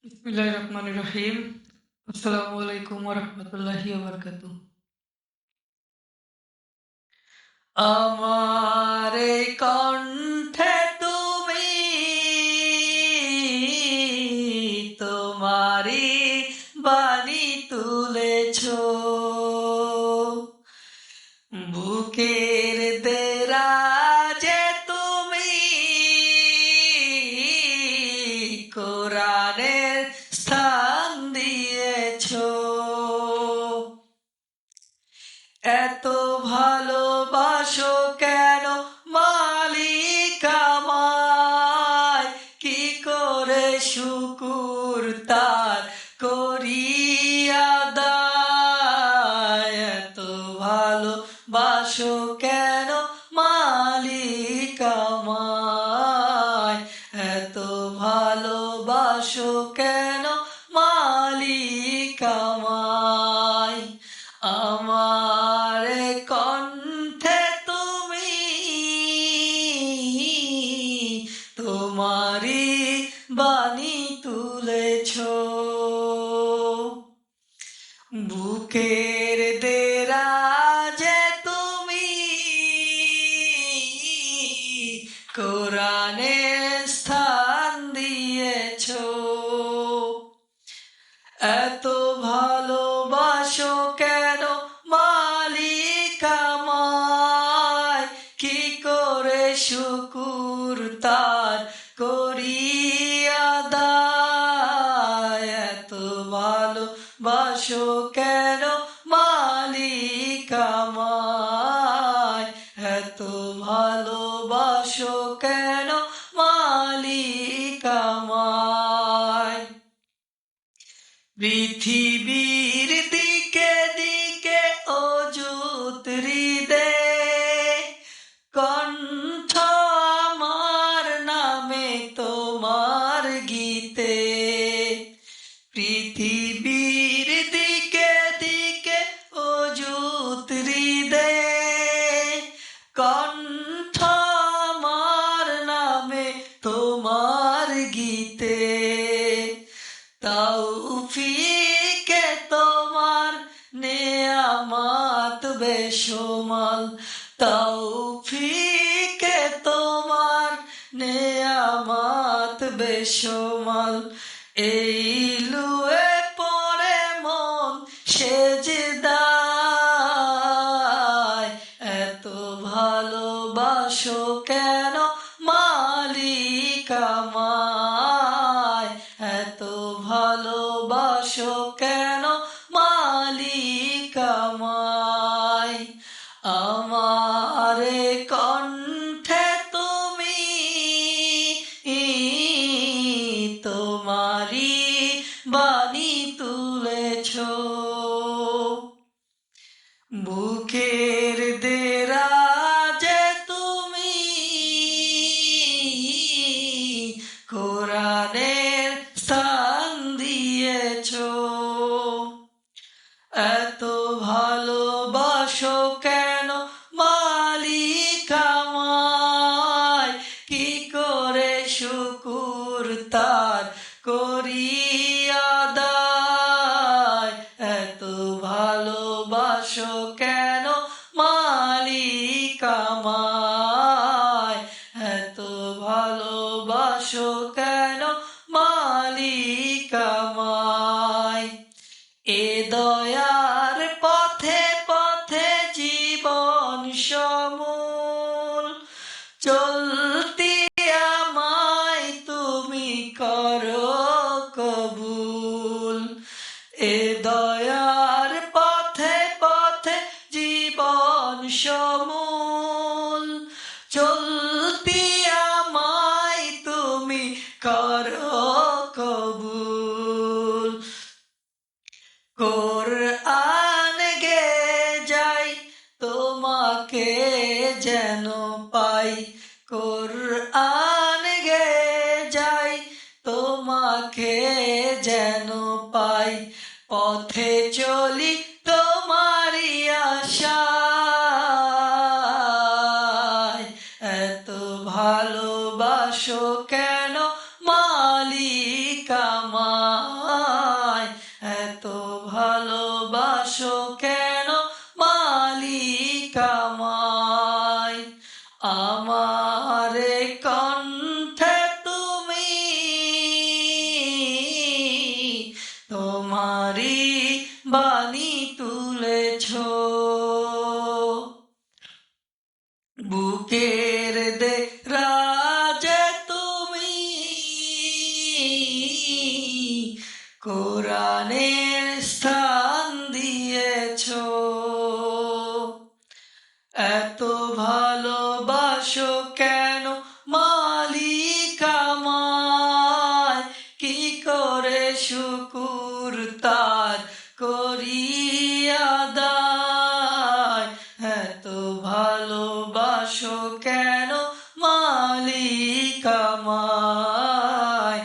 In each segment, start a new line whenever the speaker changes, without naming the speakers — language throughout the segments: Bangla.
বিসমিল্লাহির রহমানির রহিম। আসসালামু আলাইকুম ওয়া রাহমাতুল্লাহি ওয়া বারাকাতুহু। আমার এই কণ্ঠে তুমি তোমারই বাণী তুলেছ, বুকের দেরাজে তুমি কোরআনের স্থান দিয়েছ। এত ভালোবাসো কেন মালিক আমায়, কি করে শুকুর তার করি আদায়। এত ভালোবাসো কেন মালিক আমায়, এত ভালোবাসো কেন মালিক আমায়। আমার কণ্ঠে তুমি তোমারই বাণী তুলেছ, বুকের দেরাজে তুমি কোরআনের স্থান দিয়েছ। এত ভালোবাসো কেন মালিক আমায়, কি করে শুকুর তার করি আদায়। এত ভালোবাসো কেন মালিক আমায়, এত ভালোবাসো কেন মালিক আমায়। পৃথিবীর দিকে দিকে অযুত হৃদে কণ্ঠ আমার নামে তোমার গীতে। পৃথিবীর দিকে দিকে অযুত হৃদে কণ্ঠ আমার নামে তোমার গীতে। তৌফিকে তোমার নেয়ামত বেশুমার, তৌফিকে তোমার নেয়ামত বেশুমার। এই লুয়ে পড়ে মন সেজদায়, এত ভালোবাসো কেন মালিক আমায়, এত ভালোবাসো কেন মালিক আমায়। আমার কণ্ঠে তুমি তোমারই বাণী তুলেছ, বুকের দেরাজে তুমি কোরআনের স্থান দিয়েছ। এত ভালোবাসো কেন মালিক আমায়, কি করে শুকুর তার করি আদায়। এত ভালোবাসো কেন মালিক আমায়, এত ভালোবাসো কেন মালিক আমায়। এ দয়ার পথে পথে জীবন সমূল চলতি আমায় তুমি করো কবুল। এ দয়ার পথে পথে জীবন সমূল চলতি আমায় তুমি করো কবুল। কোরআন গে যাই তোমাকে যেন পাই, কোরআন গে যাই তোমাকে যেন পাই। পথে চলি তোমারই আশায়, এত ভালোবাসো কেন মালিক আমায়। আমায় এত ভালোবাসো কেন মালিক আমায় আমারে কণ্ঠে তুমি তোমারি বাণী তুলেছ বুকের দে রাজে তুমি কোরআনের স্থান দিয়েছ এত ভালোবাসো কেন মালিক আমায় কি করে শুকুর তার করি আদায় এত ভালোবাসো কেন মালিক আমায়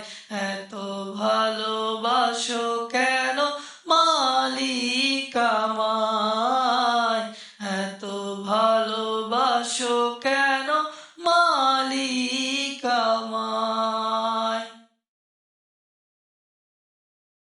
এত ভালোবাসো কেন মালিক আমায় এত ভালোবাসো কেন মালিক আমায়।